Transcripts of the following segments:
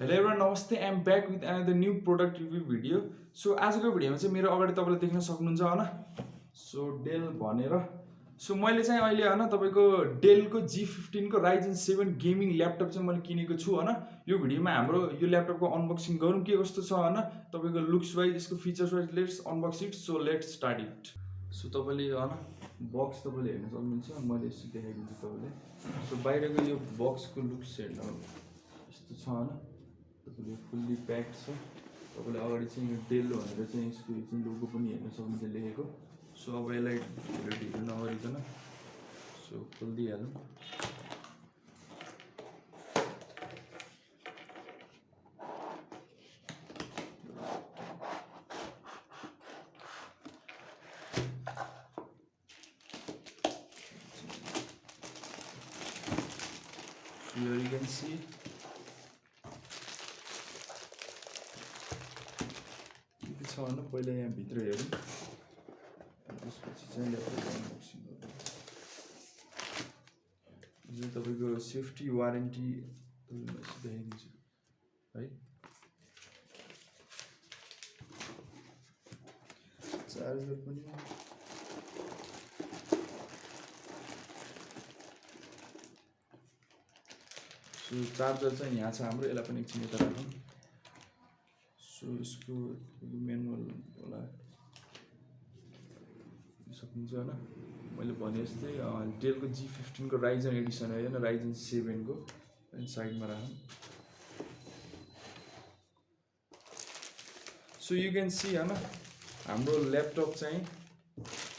Hello everyone नमस्ते I am back with another new product review video. So आजको भिडियोमा चाहिँ मेरो अगाडि तपाईँले देख्न सक्नुहुन्छ होइन। सो डेल भनेर सो मैले चाहिँ अहिले होइन तपाईँको डेलको G15 को Ryzen 7 गेमिङ ल्यापटप चाहिँ मैले किनेको छु होइन। यो भिडियोमा हाम्रो यो ल्यापटपको अनबक्सिङ गरौँ के कस्तो छ होइन, तपाईँको लुक्स वाइज यसको features wise let's unbox it. So let's start it. So तपाईँले होइन बक्स तपाईँले हेर्न सक्नुहुन्छ, मैले यसो देखाइदिन्छु तपाईँले। सो बाहिरको यो बक्सको लुक्स हेर्न यस्तो छ होइन, तपाईँले फुल्ली प्याक्ड छ। तपाईँले अगाडि चाहिँ यो डेल भनेर चाहिँ यसको चाहिँ लोगो पनि हेर्न सक्नुहुन्छ लेखेको। सो अब यसलाई ढिलो नगरिकन so खोलिदिइहालौँ। Here you can see छ भने पहिला यहाँ भित्र हेरौँ, त्यसपछि चाहिँ ल्यापटप अनबक्सिङ गरौँ। यो तपाईँको सेफ्टी वारेन्टी देखाइदिन्छु है। चार्जर पनि सो चार्जर चाहिँ यहाँ छ हाम्रो, यसलाई पनि एकछिन यता राखौँ। सो यसको म्यानुअल होला सक्नुहुन्छ होइन। मैले भने जस्तै डेलको G15 को Ryzen एडिसन होइन, Ryzen 7 को साइडमा राखौँ। सो यु क्यान सी होइन हाम्रो ल्यापटप चाहिँ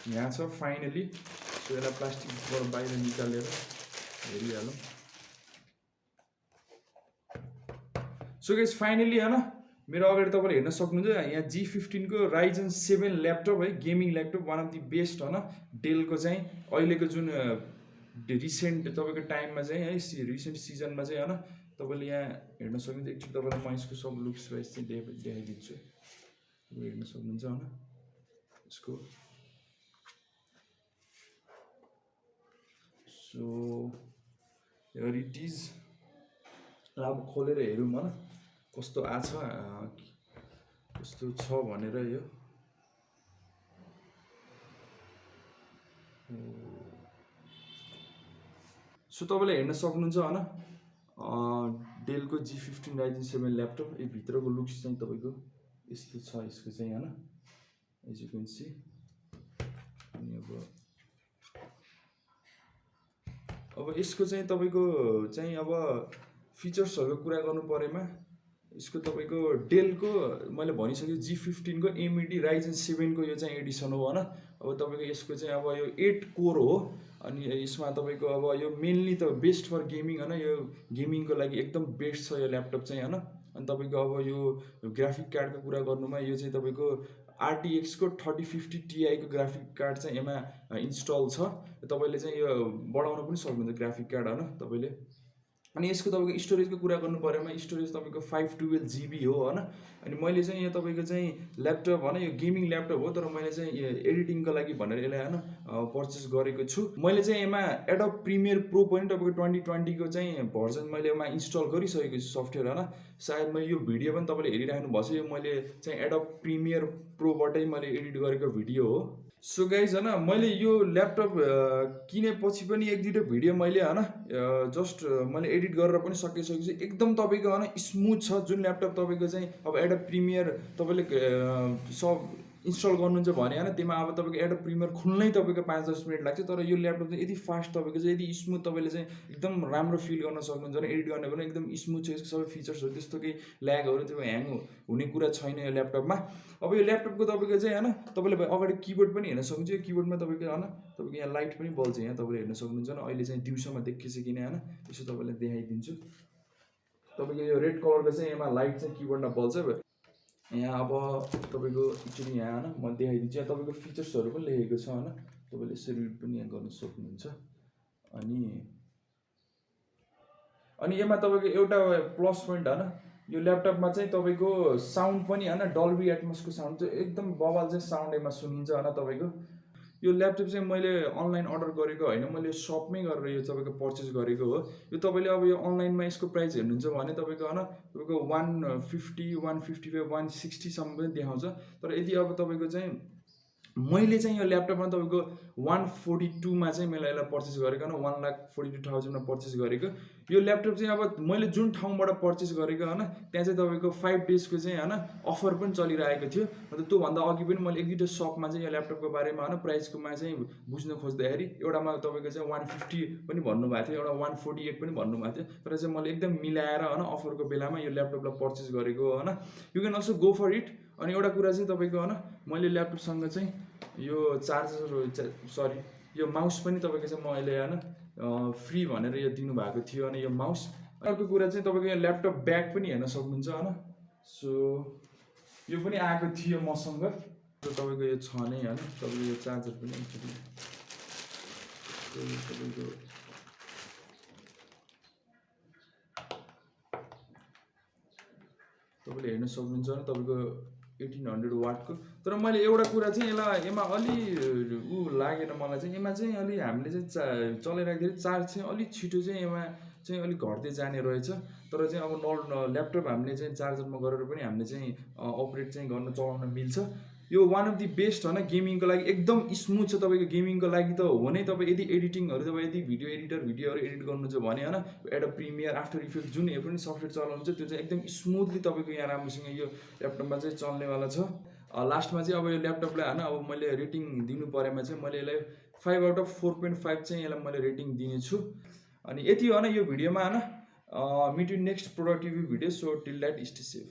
यहाँ छ फाइनली। सो यसलाई प्लास्टिकबाट बाहिर निकालेर हेरिहालौँ। सो गाइस फाइनली होइन मेरो अगाडि तपाईँले हेर्न सक्नुहुन्छ यहाँ G15 को Ryzen 7 ल्यापटप है, gaming laptop, one of the best होइन। डेलको चाहिँ अहिलेको जुन रिसेन्ट तपाईँको टाइममा चाहिँ है, रिसेन्ट सिजनमा चाहिँ होइन तपाईँले यहाँ हेर्न सक्नुहुन्छ। एकचोटि तपाईँलाई म यसको सब लुक्स वाइज चाहिँ देखाइदिन्छु, तपाईँ हेर्न सक्नुहुन्छ होइन यसको। So here it is. अब खोलेर हेरौँ होइन कस्तो आछ कस्तो छ भनेर। यो सो तपाईँले हेर्न सक्नुहुन्छ होइन डेलको G15 Ryzen 7 ल्यापटप। यो भित्रको लुक्स चाहिँ तपाईँको यस्तो छ यसको चाहिँ होइन, एज यु क्यान सी। अनि अब यसको चाहिँ तपाईँको चाहिँ अब फिचर्सहरूको कुरा गर्नु परेमा यसको तपाईँको डेलको मैले भनिसकेँ G15 को AMD Ryzen 7 को यो चाहिँ एडिसन हो होइन। अब तपाईँको यसको चाहिँ अब यो 8 कोर हो। अनि यसमा तपाईँको अब यो मेनली त बेस्ट फर गेमिङ होइन, यो गेमिङको लागि एकदम बेस्ट छ यो ल्यापटप चाहिँ होइन। अनि तपाईँको अब यो ग्राफिक कार्डको कुरा गर्नुमा यो चाहिँ तपाईँको RTX को 3050 Ti को ग्राफिक कार्ड चाहिँ यसमा इन्स्टल छ। तपाईँले चाहिँ यो बढाउन पनि सक्नुहुन्छ ग्राफिक कार्ड होइन तपाईँले। अनि यसको तपाईँको स्टोरेजको कुरा गर्नु परेमा स्टोरेज तपाईँको 512 GB हो होइन। अनि मैले चाहिँ यो तपाईँको चाहिँ ल्यापटप होइन, यो गेमिङ ल्यापटप हो, तर मैले चाहिँ एडिटिङको लागि भनेर यसलाई होइन पर्चेस गरेको छु। मैले चाहिँ यसमा एडोब प्रिमियर प्रो पनि तपाईँको 2020 को चाहिँ भर्जन मैले यसमा इन्स्टल गरिसकेको छु सफ्टवेयर होइन। सायद मैले यो भिडियो पनि तपाईँले हेरिराख्नु भएको छ, यो मैले चाहिँ एडोब प्रिमियर प्रोबाटै मैले एडिट गरेको भिडियो हो। सो गाइज होइन मैले यो ल्यापटप किनेपछि पनि एक दुईवटा भिडियो मैले होइन जस्ट मैले एडिट गरेर पनि सकिसकेको छु। एकदम तपाईँको होइन स्मुथ छ जुन ल्यापटप तपाईँको चाहिँ अब एडोब प्रिमियर तपाईँले सब इन्स्टल गर्नुहुन्छ भने होइन, त्यसमा अब तपाईँको एडोब प्रिमियर खुल्नै तपाईँको 5-10 मिनट लाग्छ। तर यो ल्यापटप चाहिँ यति फास्ट तपाईँको चाहिँ यति स्मुथ तपाईँले चाहिँ एकदम राम्रो फिल गर्न सक्नुहुन्छ भने एडिट गर्ने पनि एकदम स्मुथ छ। यसको सबै फिचर्सहरू त्यस्तो केही ल्यागहरू त्यो ह्याङ हुने कुरा छैन यो ल्यापटपमा। अब यो ल्यापटपको तपाईँको चाहिँ होइन तपाईँले अगाडि किबोर्ड पनि हेर्न सक्नुहुन्छ। यो किबोर्डमा तपाईँको होइन तपाईँको यहाँ लाइट पनि बल्छ, यहाँ तपाईँले हेर्न सक्नुहुन्छ। अहिले चाहिँ दिउँसोमा देखिन्छ किन होइन, यसो तपाईँलाई देखाइदिन्छु। तपाईँको यो रेड कलरको चाहिँ यसमा लाइट चाहिँ किबोर्डमा बल्छ। यहाँ अब तपाईँको एकचोटि यहाँ होइन म देखाइदिन्छु। यहाँ तपाईँको फिचर्सहरू पनि लेखेको छ होइन, तपाईँले यसरी रिड पनि यहाँ गर्न सक्नुहुन्छ। अनि यसमा तपाईँको एउटा प्लस पोइन्ट होइन, यो ल्यापटपमा चाहिँ तपाईँको साउन्ड पनि होइन डल्बी एटमोसको साउन्ड चाहिँ एकदम बवाल चाहिँ साउन्ड यसमा सुनिन्छ होइन। तपाईँको यो ल्यापटप चाहिँ मैले अनलाइन अर्डर गरेको होइन, मैले सपमै गरेर यो तपाईँको पर्चेस गरेको हो। यो तपाईँले अब यो अनलाइनमा यसको प्राइस हेर्नुहुन्छ भने तपाईँको होइन तपाईँको 150 155 160सम्म पनि देखाउँछ। तर यदि अब तपाईँको चाहिँ मैले चाहिँ यो ल्यापटपमा तपाईँको 142मा चाहिँ मैले यसलाई पर्चेस गरेको होइन, 1,42,000मा पर्चेस गरेको। यो ल्यापटप चाहिँ अब मैले जुन ठाउँबाट पर्चेस गरेको होइन त्यहाँ चाहिँ तपाईँको 5 डेजको चाहिँ होइन अफर पनि चलिरहेको थियो। अन्त त्योभन्दा अघि पनि मैले एक दुईवटा सपमा चाहिँ यो ल्यापटपको बारेमा होइन प्राइसकोमा चाहिँ बुझ्न खोज्दाखेरि एउटामा तपाईँको चाहिँ 150 पनि भन्नुभएको थियो, एउटा 148 पनि भन्नुभएको थियो। तर चाहिँ मैले एकदम मिलाएर होइन अफरको बेलामा यो ल्यापटपलाई पर्चेस गरेको होइन। You can also go for it. अनि एउटा कुरा चाहिँ तपाईँको होइन मैले ल्यापटपसँग चाहिँ यो चार्जर सरी यो माउस पनि तपाईँको चाहिँ मैले होइन फ्री भनेर यो दिनुभएको थियो। अनि यो माउस अर्को कुरा चाहिँ तपाईँको यहाँ ल्यापटप ब्याग पनि हेर्न सक्नुहुन्छ होइन। सो यो पनि आएको थियो मसँग, तपाईँको यो छ नै होइन। तपाईँको यो चार्जर पनि तपाईँको तपाईँले हेर्न सक्नुहुन्छ भने तपाईँको 1800 वाटको। तर मैले एउटा कुरा चाहिँ यसमा अलि लागेन मलाई चाहिँ, यसमा चाहिँ अलि हामीले चाहिँ चलाइराख्दाखेरि चार्ज चाहिँ अलिक छिटो चाहिँ यसमा चाहिँ अलिक घट्दै जाने रहेछ। तर चाहिँ अब ल्यापटप हामीले चाहिँ चार्जरमा गरेर पनि हामीले चाहिँ अपरेट चाहिँ गर्न चलाउन मिल्छ। यो वान अफ दि बेस्ट होइन गेमिङको लागि, एकदम स्मुथ छ। तपाईँको गेमिङको लागि त हो नै। तपाईँ यदि एडिटिङहरू तपाईँ यदि भिडियोहरू एडिट गर्नुहुन्छ भने होइन एडोब प्रिमियर आफ्टर इफेक्ट जुन पनि सफ्टवेयर चलाउनुहुन्छ त्यो चाहिँ एकदम स्मुथली तपाईँको यहाँ राम्रोसँग यो ल्यापटपमा चाहिँ चल्नेवाला छ। लास्टमा चाहिँ अब यो ल्यापटपलाई होइन अब मैले रेटिङ दिनु परेमा चाहिँ मैले यसलाई 5 आउट अफ 4.5 चाहिँ यसलाई मैले रेटिङ दिनेछु। अनि यति हो होइन यो भिडियोमा होइन। Meet you next productive video. So till that stay safe.